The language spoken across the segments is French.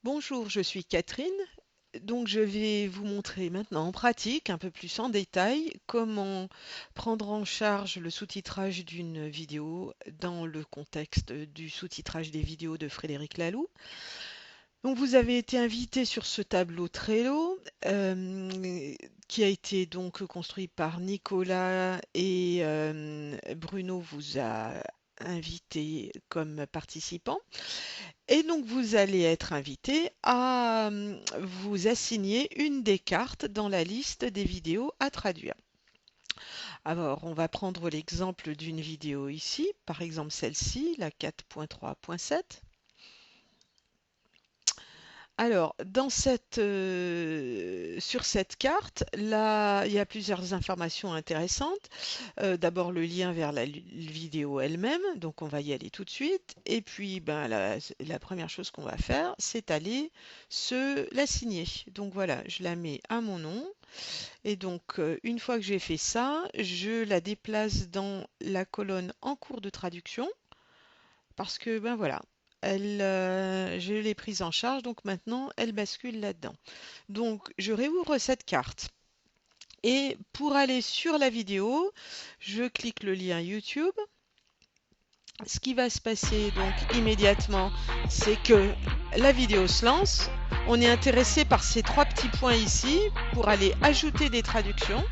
Bonjour, je suis Catherine. Donc, je vais vous montrer maintenant en pratique, un peu plus en détail, comment prendre en charge le sous-titrage d'une vidéo dans le contexte du sous-titrage des vidéos de Frédéric Laloux. Donc, vous avez été invité sur ce tableau Trello, qui a été donc construit par Nicolas et Bruno vous a invité comme participant. Et donc, vous allez être invité à vous assigner une des cartes dans la liste des vidéos à traduire. Alors, on va prendre l'exemple d'une vidéo ici, par exemple celle-ci, la 4.3.7. Alors, sur cette carte, là, il y a plusieurs informations intéressantes. D'abord, le lien vers la vidéo elle-même, donc on va y aller tout de suite. Et puis, ben, la première chose qu'on va faire, c'est aller la signer. Donc voilà, je la mets à mon nom. Et donc, une fois que j'ai fait ça, je la déplace dans la colonne en cours de traduction parce que, ben voilà, je l'ai prise en charge, donc maintenant, elle bascule là-dedans. Donc, je réouvre cette carte. Et pour aller sur la vidéo, je clique le lien YouTube. Ce qui va se passer donc immédiatement, c'est que la vidéo se lance. On est intéressé par ces trois petits points ici pour aller ajouter des traductions.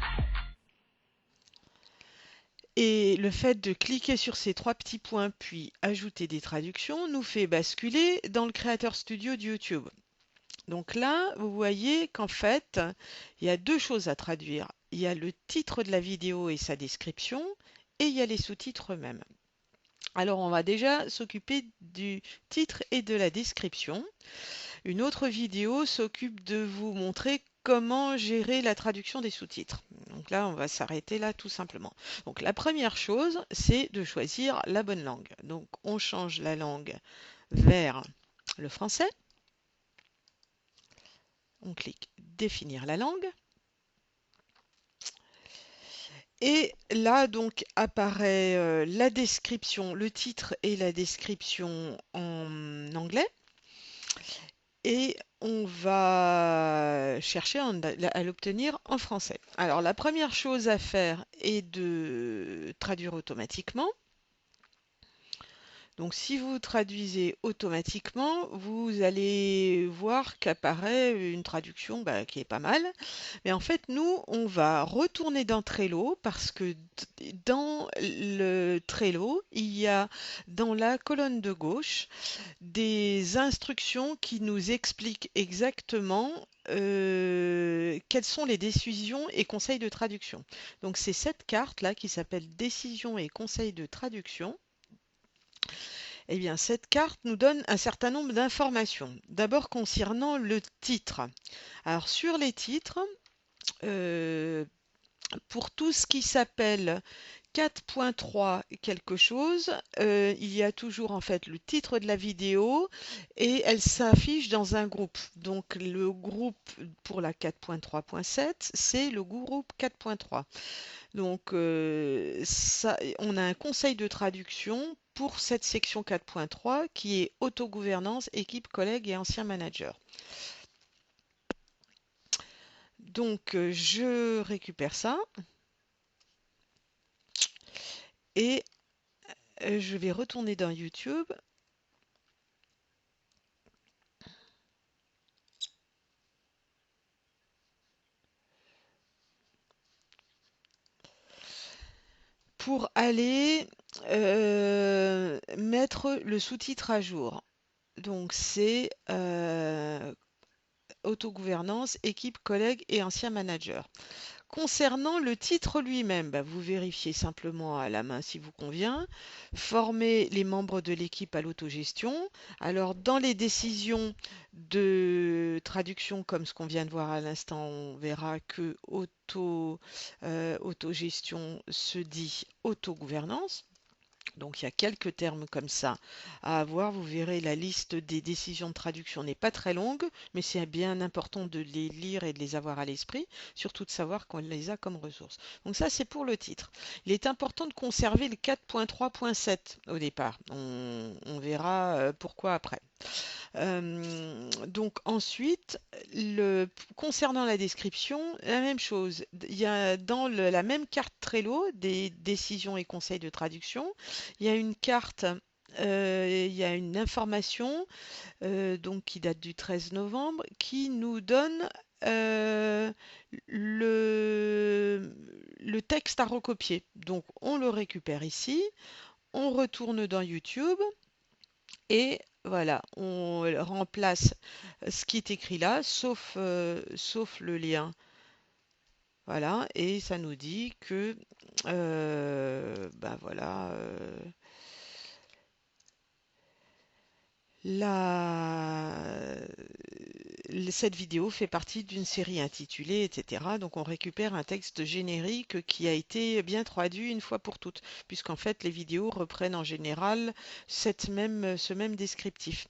Et le fait de cliquer sur ces trois petits points puis ajouter des traductions nous fait basculer dans le Creator Studio de YouTube. Donc là, vous voyez qu'en fait, il y a deux choses à traduire. Il y a le titre de la vidéo et sa description, et il y a les sous-titres eux-mêmes. Alors, on va déjà s'occuper du titre et de la description. Une autre vidéo s'occupe de vous montrer comment gérer la traduction des sous-titres. Donc là, on va s'arrêter là tout simplement. Donc la première chose, c'est de choisir la bonne langue. Donc on change la langue vers le français. On clique définir la langue. Et là, donc, apparaît la description, le titre et la description en anglais. Et on va chercher à l'obtenir en français. Alors, la première chose à faire est de traduire automatiquement. Donc, si vous traduisez automatiquement, vous allez voir qu'apparaît une traduction qui est pas mal. Mais en fait, nous, on va retourner dans Trello parce que dans le Trello, il y a dans la colonne de gauche des instructions qui nous expliquent exactement quelles sont les décisions et conseils de traduction. Donc, c'est cette carte-là qui s'appelle Décisions et conseils de traduction. Eh bien, cette carte nous donne un certain nombre d'informations. D'abord concernant le titre. Alors, sur les titres, euh, pour tout ce qui s'appelle 4.3 quelque chose, il y a toujours en fait le titre de la vidéo et elle s'affiche dans un groupe. Donc le groupe pour la 4.3.7, c'est le groupe 4.3. Donc on a un conseil de traduction pour cette section 4.3 qui est autogouvernance, équipe, collègues et anciens managers. Donc je récupère ça et je vais retourner dans YouTube pour aller mettre le sous-titre à jour. Donc c'est autogouvernance, équipe, collègues et anciens managers. Concernant le titre lui-même, vous vérifiez simplement à la main si vous convient. Formez les membres de l'équipe à l'autogestion. Alors, dans les décisions de traduction, comme ce qu'on vient de voir à l'instant, on verra que autogestion se dit autogouvernance. Donc il y a quelques termes comme ça à avoir. Vous verrez la liste des décisions de traduction n'est pas très longue, mais c'est bien important de les lire et de les avoir à l'esprit, surtout de savoir qu'on les a comme ressources. Donc ça c'est pour le titre. Il est important de conserver le 4.3.7 au départ. On verra pourquoi après. Donc ensuite, concernant la description, la même chose. Il y a dans la même carte Trello des décisions et conseils de traduction, il y a une carte, il y a une information donc qui date du 13 novembre, qui nous donne le, le texte à recopier. Donc on le récupère ici, on retourne dans YouTube et voilà, on remplace ce qui est écrit là, sauf le lien. Voilà, et ça nous dit que, ben voilà, la, cette vidéo fait partie d'une série intitulée, etc. Donc on récupère un texte générique qui a été bien traduit une fois pour toutes, puisqu'en fait les vidéos reprennent en général ce même descriptif.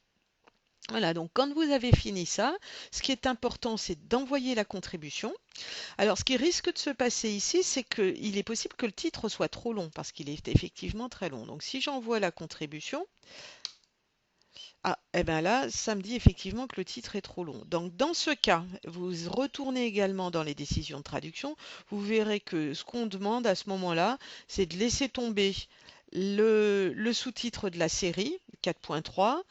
Voilà, donc quand vous avez fini ça, ce qui est important, c'est d'envoyer la contribution. Alors, ce qui risque de se passer ici, c'est qu'il est possible que le titre soit trop long, parce qu'il est effectivement très long. Donc, si j'envoie la contribution, ah, et bien là, ça me dit effectivement que le titre est trop long. Donc, dans ce cas, vous retournez également dans les décisions de traduction. Vous verrez que ce qu'on demande à ce moment-là, c'est de laisser tomber le sous-titre de la série 4.3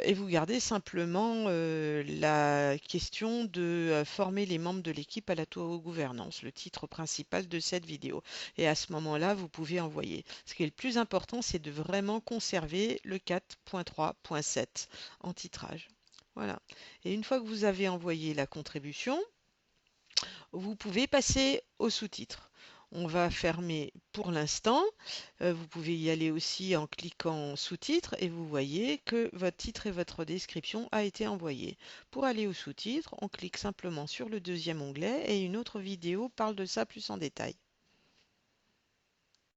et vous gardez simplement la question de former les membres de l'équipe à la gouvernance, le titre principal de cette vidéo. Et à ce moment-là, vous pouvez envoyer. Ce qui est le plus important, c'est de vraiment conserver le 4.3.7 en titrage. Voilà. Et une fois que vous avez envoyé la contribution, vous pouvez passer aux sous-titres. On va fermer pour l'instant. Vous pouvez y aller aussi en cliquant sous-titres et vous voyez que votre titre et votre description a été envoyé. Pour aller aux sous-titres, on clique simplement sur le deuxième onglet et une autre vidéo parle de ça plus en détail.